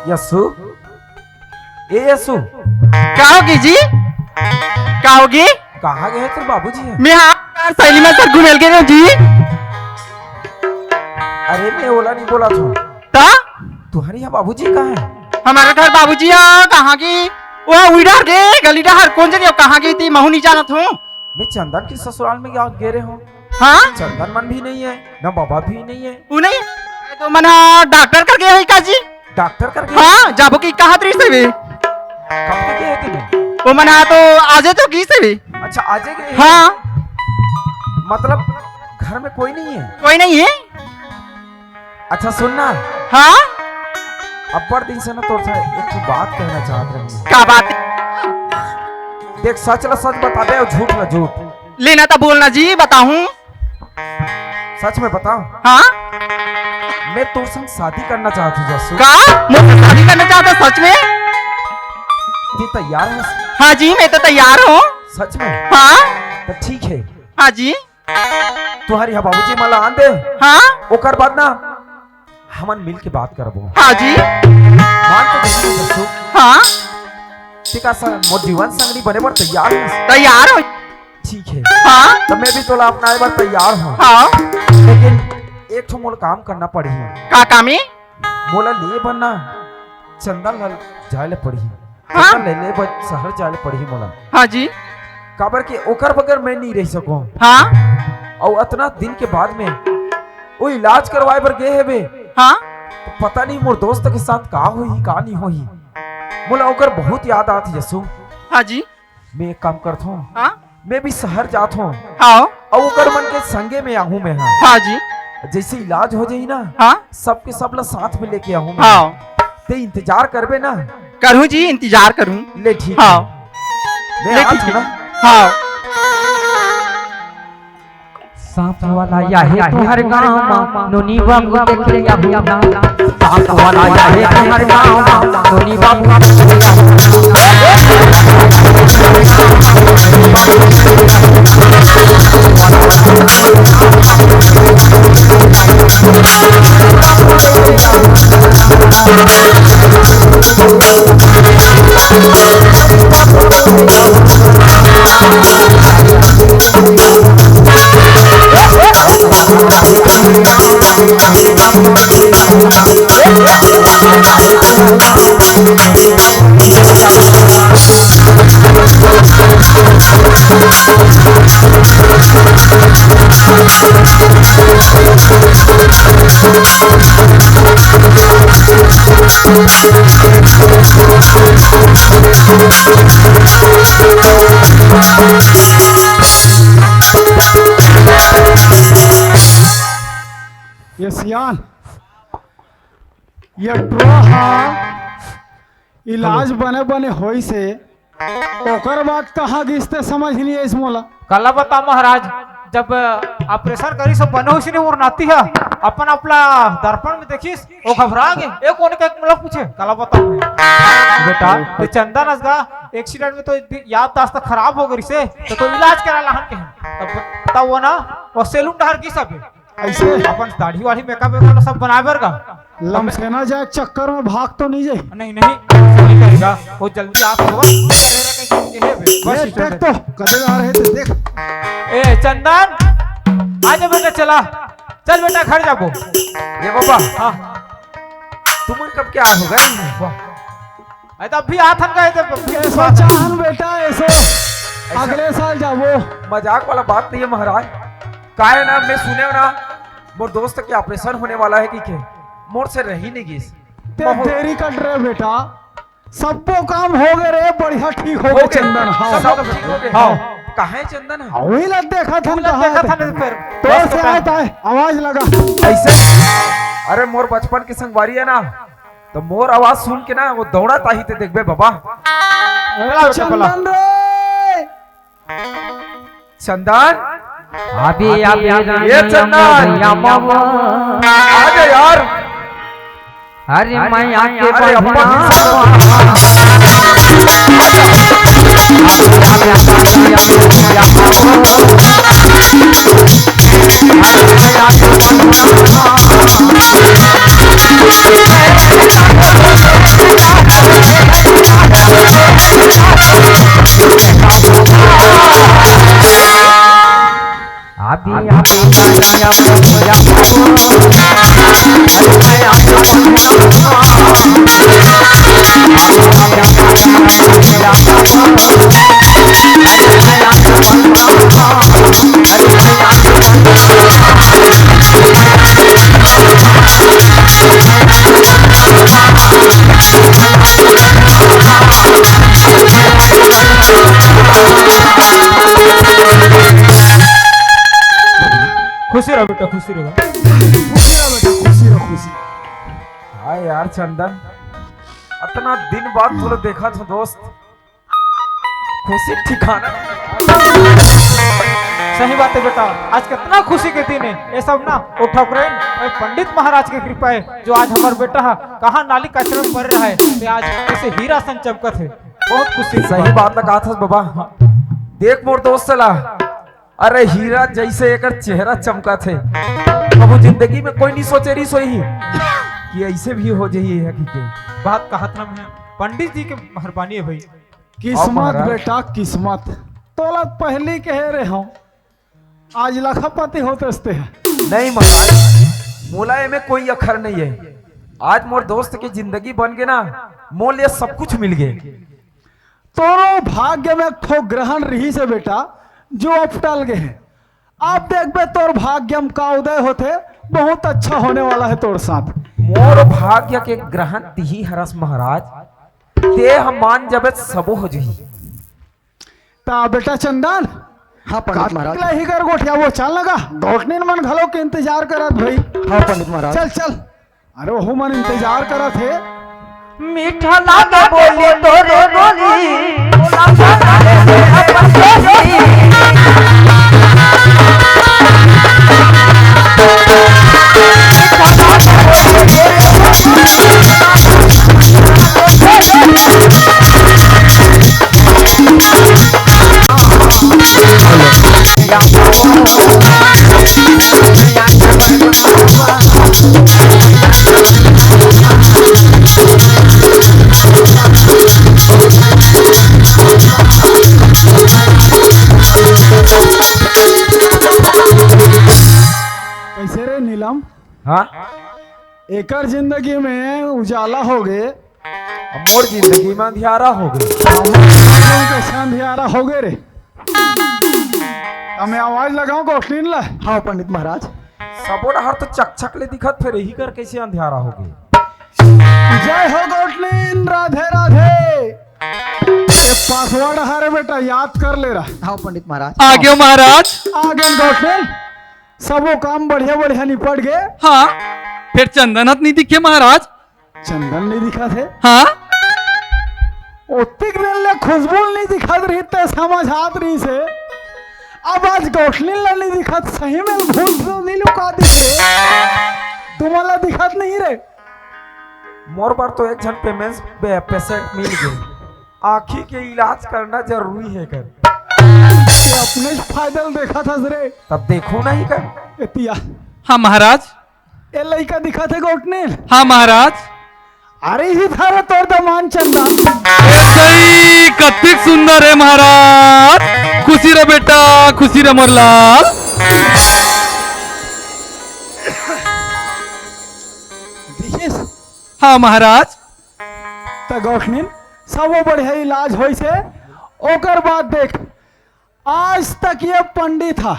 यस्सु, ए यस्सु, क्या होगी जी? क्या होगी? कहाँ गए तेरे बाबूजी है? मैं हाँ सहेली में सर घूमेल गए जी। अरे मैं ओला नहीं बोला ता तुम्हारे यहाँ बाबूजी कहाँ है? हमारे घर बाबूजी कहाँ की? वो उड़ार के गली डहर कौन जगह कहाँ गई थी महू नहीं जानत हूँ। मैं चंदन की ससुराल में गे रहे हो। हाँ चंदन मन भी नहीं है ना बाबा भी नहीं है। वो नहीं तो मना डॉक्टर कर गए हुई का जी। डॉक्टर कर गए? हाँ जाबो की कहाँ तरी से भी कब के गए थे? वो मना तो आजे तो की से भी। अच्छा आज गए? हाँ मतलब घर में कोई नहीं है? कोई नहीं है। अच्छा सुनना, हाँ अब्बर दिन से ना तो एक तो बात कहना चाहत रही। क्या बात? देख सच ला सच बता दे और झूठ ला झूठ। लेना तो बोलना जी बताऊं। सच में बताओ। हाँ मैं तुम संग शादी करना चाहती हूँ जस्सू। का मुझसे शादी करना चाहता सच में? तू तैयार है? हाँ जी मैं तो तैयार हूँ। सच में? हाँ तो ठीक है। हाँ जी तुम्हारी यहाँ बाबूजी मला आन दे। हाँ ओकर बाद ना हमन मिल के बात करबो। हाँ जी मान तो देखी जस्सू। हाँ ठीक है मोर जीवन संगनी बने पर तैयार है? तैयार हो। ठीक है। हाँ तो मैं भी तोला अपनाए बार तैयार हूँ। हाँ लेकिन एक ठो मोल काम करना पड़ी है। का कामी? मोला ले बनना चंदन लाल जाए पड़ी। हाँ? ले शहर जाए पड़ी मोला। हाँ जी काबर के ओकर बगैर मैं नहीं रह सकूं। हाँ और इतना दिन के बाद में वो इलाज करवाए बर गए है बे। हाँ तो पता नहीं मोर दोस्त के साथ का होई का नहीं होई। मोला ओकर बहुत याद आती जसू। हाँ जी मैं एक काम करता हूँ। हाँ मैं भी शहर जाता हूँ हाँ और ओकर मन के संगे में आहूँ मैं। हाँ हाँ जी जैसे इलाज हो जाई ना हाँ सबके सब ला साथ में लेके आहूँ। हाँ ते इंतजार करबे ना? करूँ जी इंतजार करूँ। ले ठीक हाँ मैं लेकिन आज ना हाँ सांप वाला याहे तुम्हारे गांव में नोनी बाबू देख लिया हुआ। सांप वाला याहे तुम्हारे गांव में नोनी बाबू ये सियान ये ड्रोहा इलाज बने बने होई से ओकर बाद कहाँ गिसते समझ नहीं है इस मोला। कला बता महाराज, जब ऑपरेशन करी सब बने हुई वो नाती है अपन अपना दर्पण में देखिस वो घबरा गए। एक कोने का एक मतलब पूछे कला बता बेटा तो चंदन असगा एक्सीडेंट में तो याददाश्त खराब हो गई से तो इलाज करा लहन के तब बताओ वो ना वो सैलून डहर की सब ऐसे अपन दाढ़ी वाढ़ी मेकअप वेकअप सब बनाए का लमसेना जाए चक्कर में भाग तो नहीं जाए। नहीं नहीं करेगा वो जल्दी आप होगा देख तो कदेगा रहे थे देख। ए चंदन आजा बेटा चला चल बेटा घर जाबो। ये बाबा हाँ तुम कब क्या हो गए? अरे तो अभी आथन गए थे ऐसा चाहन बेटा ऐसे अगले साल जाबो। मजाक वाला बात नहीं है महाराज। का है ना मैं सुने ना मोर दोस्त के ऑपरेशन होने वाला है कि मोर से रही नहीं गिस। देरी कर रहे बेटा सबको काम हो गए रे बढ़िया ठीक हो गए चंदन। हाँ सब ठीक हो गए। हाँ कहाँ है चंदन? वही लग देखा था देखा था ना फिर तो से आता है आवाज लगा ऐसे। अरे मोर बचपन की संगवारी है ना तो मोर आवाज सुन के ना वो दौड़ा ताही ते देखबे बाबा। चंदन रे चंदन अभी ये चंदन आजा यार। अरे मैं आके अरे अब्बा अभी अभी आया मोया खुशी रहो बेटा, खुशी रहो। खुशी रहो बेटा, खुशी रहो, खुशी। हाँ यार चंदन, इतना दिन बाद तुझे देखा था दोस्त, खुशी ठिकाना। सही बात है बेटा, आज कितना खुशी के दिन है। ये सब ना वो ठकुरैन और पंडित महाराज की कृपा है, जो आज हमारा बेटा है कहाँ नाली कचरे में पड़ रहा है, तो आज जैसे हीरा सन चमकत है। बहुत खुशी की सही बात लगा था बाबा। देख मोर दोस्त चला, अरे हीरा जैसे एक चेहरा चमका थे। अब वो जिंदगी में कोई नहीं सोचे रही सोई कि ऐसे भी हो जाइए हकीकत। बात का हतम है, पंडित जी की मेहरबानी है भाई। किस्मत महाराज। बेटा किस्मत, तोला पहले कह रहे हो आज लखपति होते हैं। नहीं महाराज, मोला में कोई अखर नहीं है। आज मोर दोस्त की जिंदगी बन गए ना, मोल ये सब कुछ मिल गए। तोरो भाग्य में ठो ग्रहण रही से बेटा, जो अब टल गए हैं। आप देख बे तोर भाग्यम का उदय होते, बहुत अच्छा होने वाला है तोर साथ। मोर भाग्य के ग्रहण तिही हरस महाराज, ते हम मान जबत सबो हो जही। ता बेटा चंदन, हाँ पंडित महाराज। काटला ही कर गोठिया वो चल लगा, गोठनी मन घलो के इंतजार करत भाई। हाँ पंडित महाराज। चल चल, अरे वो मन इंतजार करत है। मीठा लागे बोली तोरे बोली अपन कैसे रे नीलम, हाँ, एकर जिंदगी में उजाला हो गए, अब मोर जिंदगी में अंधियारा हो गई। कैसे अंधियारा हो गए रे। मैं आवाज लगाऊं गोठनी ला। हाँ पंडित महाराज। सबो डहर तो चकचक ले दिखत, फिर यही कर कैसे अंधियारा हो गई। जय हो गोठलीन, राधे राधे। ये पासवर्ड हरे बेटा याद कर ले रहा। हाँ पंडित महाराज। आगे महाराज। आगे गोठलीन, सबो काम बढ़िया बढ़िया निपट गए। हाँ, फिर चंदनत नहीं दिखे महाराज। चंदन नहीं दिखा थे, हाँ, ओतिक दिन ले खुशबू नहीं दिखत रही ते समझ हाथ रही से। अब आज गोठलीन ला नहीं दिखत, सही में भूत तो नहीं लुका दिख रहे, तुम्हारा दिखत नहीं रे। मोर पर तो एक जन पेशेंट मिल गए, आँखी के इलाज करना जरूरी है कर। ये अपने फायदा देखा था रे। तब देखो नहीं कर। एतिया हाँ महाराज। ए लड़का दिखा थे गोठलीन। हाँ महाराज। अरे ही था रे तोर दमान चंदा। सही, कतिक सुंदर है महाराज। खुशी रे बेटा, खुशी रे मोरलाल। दिखेस हाँ महाराज। त गोठनीन सबो बढ़िया इलाज होई से। ओकर बाद देख, आज तक ये पंडित था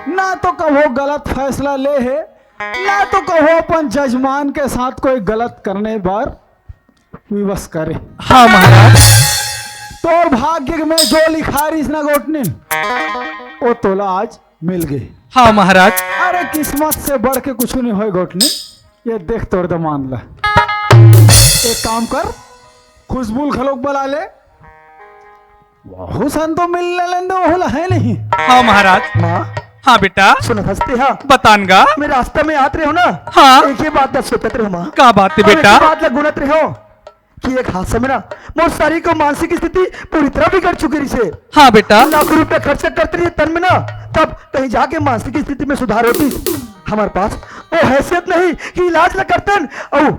ना तो कहो गलत फैसला ले है, ना तो कहो अपन जजमान के साथ कोई गलत करने पर विवश करे। हाँ महाराज। तोर भाग्य में जो लिखा रही ना गोठनीन, वो तोला आज मिल गई। हाँ महाराज। अरे किस्मत से बढ़ के कुछ नहीं होए गोठनीन। ये देख तोर दमान ला, एक काम कर, खुशबू खलोक बुला ले। वहु सन तो मिलने लेंदे वहु ला है नहीं। हाँ महाराज। माँ हाँ बेटा, सुनो हंसते हाँ। बतानगा। मैं रास्ते में आते रहो ना। हाँ। एक ही बात ना सोचते रहो माँ। का बात है और एक बेटा? ही बात ना गुनत रहो कि एक हादसा में ना मोर सारी को मानसिक स्थिति पूरी तरह बिगड़ चुकी रही से। हाँ बेटा। लाखों रुपया खर्चा करते रही तन में ना, तब कहीं जाके मानसिक स्थिति में सुधार होती। हमारे पास वो हैसियत नहीं कि इलाज न करते। और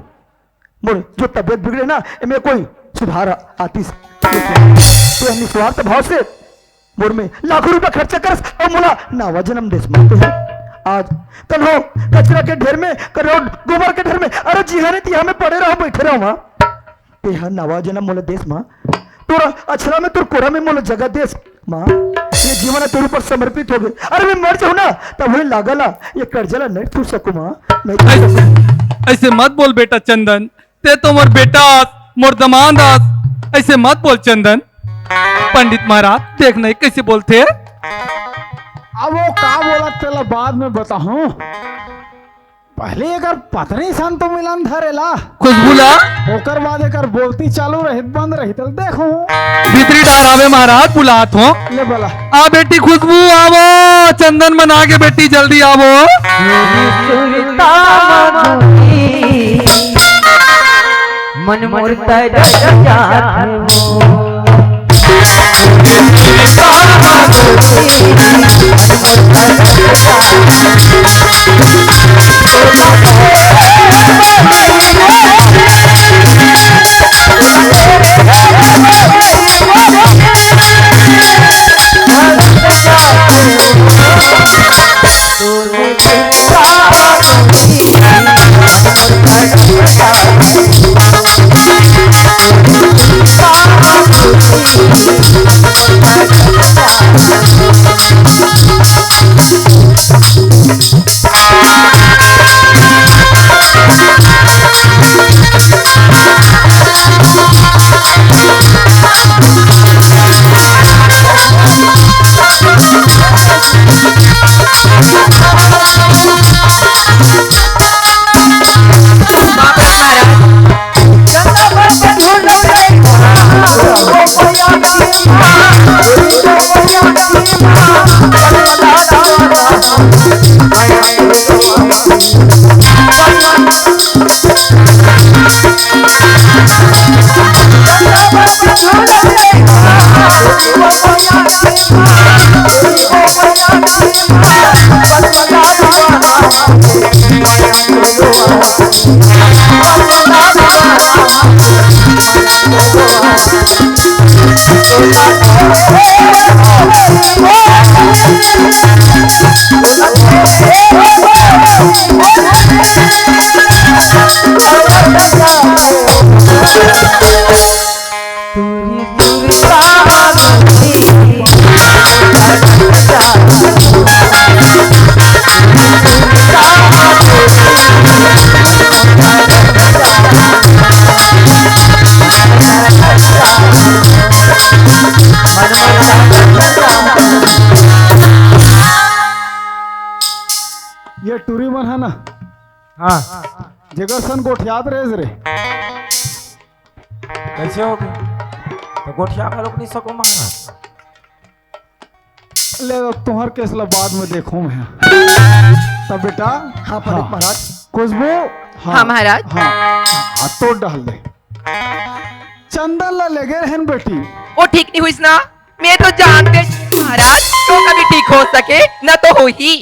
मोर जो तबियत बिगड़े ना, इनमें कोई सुधार आती। तो निस्वार्थ भाव से मोर में लाखों रुपया खर्चा कर और मोला नावा जन्म देश मानते हैं। आज कल हो कचरा के ढेर में करो गोबर के ढेर में, अरे जी हाँ तिहा में पड़े रहो बैठे रहो वहां तेहा नावा जन्म मोला देश माँ तोरा अछरा में तोर कोरा में मोला जगह देश माँ ये जीवन तेरे ऊपर समर्पित हो गए। अरे मैं मर जाऊँ ना तब वही लागला ये कर्जला नहीं छूट सकूँ माँ, नहीं छूट सकूँ। ऐसे मत बोल बेटा चंदन, ते तो मोर बेटा मोर दमाद आस, ऐसे मत बोल चंदन। पंडित महाराज देख नहीं कैसे बोलते। अब वो का बोला तेला बाद में बताऊं, पहले एकर पत्नी सन तो मिलन धरेला, खुशबूला ओकर बाद एकर बोलती चालू रहित बंद रही तो देखो भीतरी डरावे महाराज बुलात हो। ले बोला आ बेटी खुशबू आवो, चंदन मना के बेटी जल्दी आवो। मन मोर तर जात हो ये टूरी मन है ना, हाँ जगह सन गोठियात रेज रे कैसे हो गए तो गोठिया का लोग नहीं सको महाराज। ले तुम्हार केसला बाद में देखूं मैं तब बेटा। हाँ पंडित महाराज। खुशबू हाँ महाराज। हाँ तो डाल दे चंदन ला ले गए हैं बेटी। वो ठीक नहीं हुई ना, मैं तो जानते महाराज तो कभी ठीक हो सके न तो हो ही।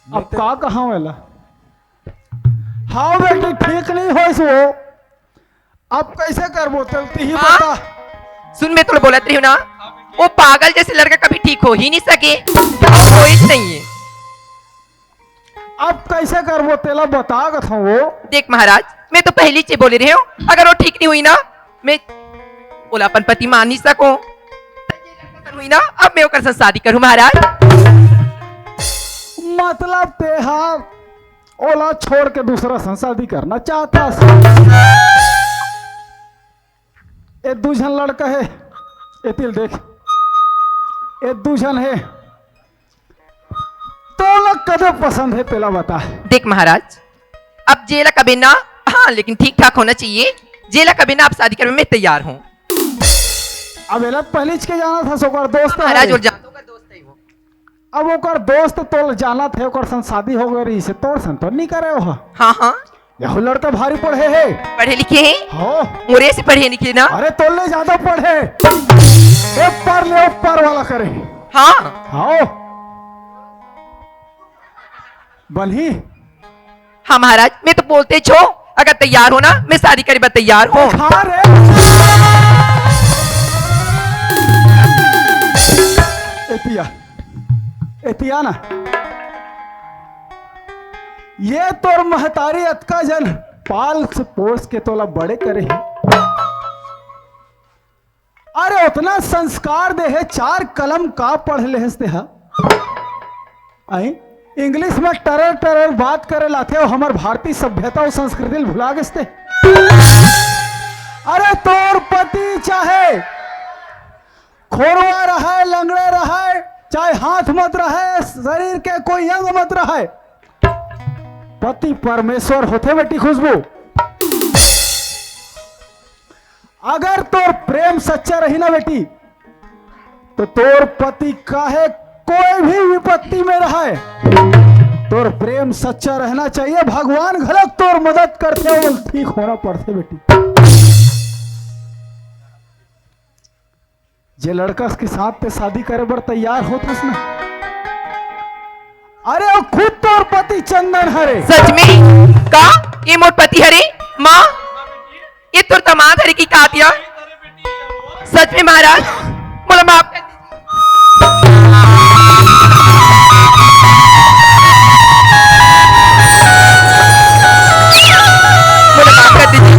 अब का कहा वाला हाँ बेटी ठीक नहीं हो सो अब कैसे करबो चलती ही हाँ? बता। सुन मैं तो बोलत रही हूँ ना, वो पागल जैसे लड़का कभी ठीक हो ही नहीं सके, हो ही नहीं है। अब कैसे करबो तेला बता था वो। देख महाराज मैं तो पहली चीज बोले रही हूँ, अगर वो ठीक नहीं हुई ना मैं बोला अपन पति मान नहीं सकूं, हुई ना अब मैं ओकर साथ शादी करूं महाराज। मतलब तेहा ओला छोड़ के दूसरा संग शादी करना चाहता। ये दूजन लड़का है, ये तिल देख ये दूजन है तो लोग कदे पसंद है पहला बता। देख महाराज अब जेला कभी ना, हाँ लेकिन ठीक ठाक होना चाहिए। जेला कभी ना आप शादी करने में तैयार हूँ। अब एला पहले के जाना था सोकर दोस्त महाराज और है। जानता हूँ दोस्त है वो। अब ओकर दोस्त तो जाना थे ओकर संग शादी हो गई से तोर संग तो नहीं करे हो। हाँ हाँ यह लड़का भारी पढ़े है पढ़े लिखे हैं, हो मोरे से पढ़े लिखे ना। अरे तोले ज्यादा पढ़े एक पर ले एक पर वाला करे। हाँ हाँ बनी हाँ महाराज मैं तो बोलते छो अगर तैयार हो ना मैं शादी करे तैयार हूँ। हाँ रे एतिया ना ये तोर महतारी अतका जन पाल से पोस के तोला बड़े करे है। अरे उतना संस्कार दे है, 4 कलम का पढ़ ले हस्ते हा आई इंग्लिश में टरर टरर बात करे लाते हो, हमार भारतीय सभ्यता और संस्कृति भुला गए। अरे तोर पति चाहे खोरवा रहे, लंगड़े रहे, चाहे हाथ मत रहे, शरीर के कोई अंग मत रहे, पति परमेश्वर होते बेटी खुशबू। अगर तोर प्रेम सच्चा रही ना बेटी तो तोर पति काहे कोई भी विपत्ति में रहे, तोर प्रेम सच्चा रहना चाहिए। भगवान घलक तोर मदद करते हो, ठीक होना पड़ते बेटी। जे लड़का के साथ ते शादी करे बर तैयार होते ना, अरे वो खुद तोर पति चंदन हरे। सच में का ये मोर पति हरे माँ, ये तोर तमाद हरे की कातिया। सच में महाराज मोला माफ कर दीजिए।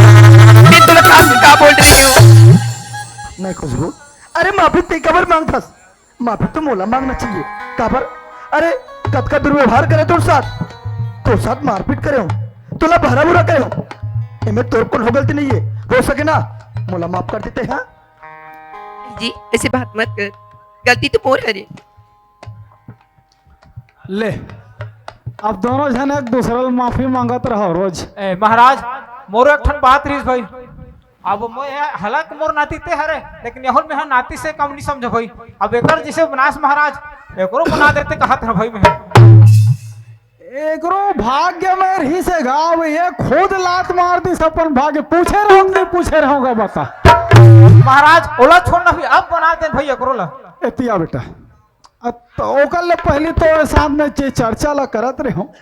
मैं तुला का बोल रही हूँ। नहीं खुशबू, अरे माफी ते कबर मांगथस, माफी तो मोला मांगना चाहिए। काबर अरे कद का दुर्व्यवहार करे तोर साथ मारपीट करे हो, तोला भरा बुरा करे हो, इमे तोर कोन हो गलती नहीं है, हो सके ना मोला माफ कर देते हैं। जी ऐसे बात मत कर, गलती तो मोर हरे। ले अब दोनों जन एक दूसरे से माफी मांगत रहो रोज। ए महाराज मोरो एक ठन बात रहीस भाई, अब हलक मोर नाती ते हरे, लेकिन यहुल में नाती से कम नहीं समझ भाई। अब एकर जैसे बनास महाराज एकरो बना देते कहत है भाई। मैं एकरो भाग्य में रही से गाँव ये खुद लात मार दी अपन भाग्य। पूछे रहोगे बता महाराज ओला छोड़ना भी अब बना दे भाई एकरो ला। एतिया बेटा तो ओकर ले पहले तो साथ में चर्चा ला करत रहे हो।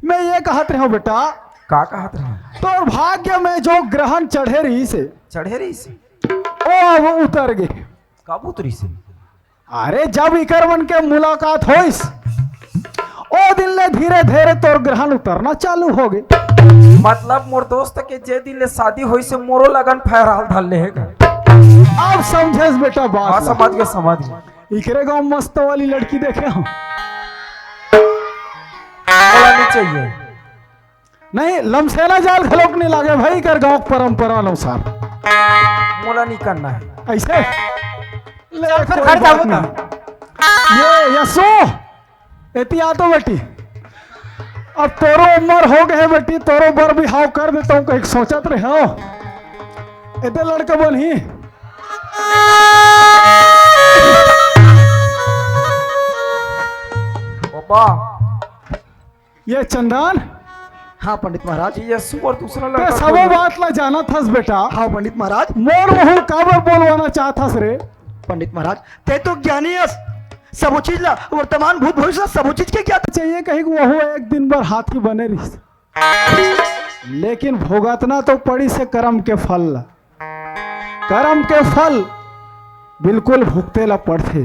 मैं ये कहत रहे हो बेटा, का कहत रहे तो भाग्य में जो ग्रहण चढ़े रही से चढ़े रही से ओ अब उतर गए। कब उतरी से? अरे जब इकर मन के मुलाकात होइस ओ दिन ले धीरे धीरे तोर ग्रहण उतरना चालू हो गए। मतलब मोर दोस्त के जे दिन ले शादी होई से मोरो लगन फहराल धल ले है। अब समझेस बेटा बात। हाँ समझ गए। इकरे गांव मस्त वाली लड़की देखे हम नहीं चाहिए, नहीं लमसेला जाल खलोक नहीं लागे भाई कर गांव परंपरा अनुसार मोला नहीं करना है ऐसे। ले फिर कोई घर बात जाओ ना। नहीं। ये यसो एतिया तो बेटी अब तोरो उम्र हो गए बेटी, तोरो बर बिहाव कर देता हूँ कहीं सोचत रहे हो एते लड़का बनी। बाबा ये चंदन हाँ पंडित महाराज। ये और दूसरा ते लड़का सबो बात ला जाना थस बेटा। हाँ पंडित महाराज। मोर मुँह काबर बोलवाना चाहथस रे? पंडित महाराज ते तो ज्ञानी है, सब चीज ला वर्तमान भूत भविष्य सब चीज के क्या चाहिए कहीं वो एक दिन भर हाथी बने रही, लेकिन भोगतना तो पड़ी से कर्म के फल ला। कर्म के फल बिल्कुल भुगते ला पड़ते।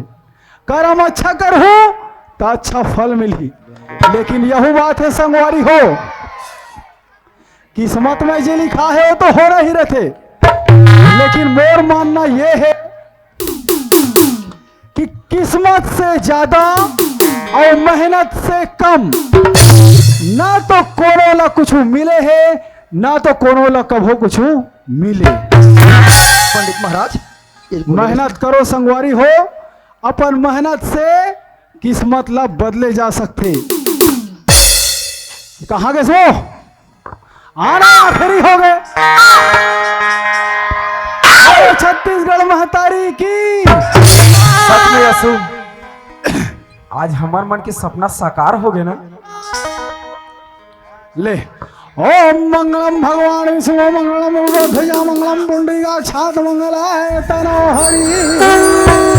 कर्म अच्छा कर हो तो अच्छा फल मिली, लेकिन यही बात है संगवारी हो, किस्मत में जो लिखा है वो तो हो रही रहते। लेकिन मोर मानना ये है कि किस्मत से ज्यादा और मेहनत से कम ना तो कोनो ला कुछ मिले है, ना तो कोनो ला कभो कुछ मिले। पंडित महाराज मेहनत करो संगवारी हो, अपन मेहनत से किस्मत ला बदले जा सकते। कहाँ गए सो? आना आखिरी हो गए। छत्तीसगढ़ महतारी की सच में यसु आज हमार मन के सपना साकार हो गए ना। ले ओम मंगलम भगवान विष्णु मंगलम ध्वजा मंगलम पुंडरीकाक्षात् मंगलाय तनो हरि।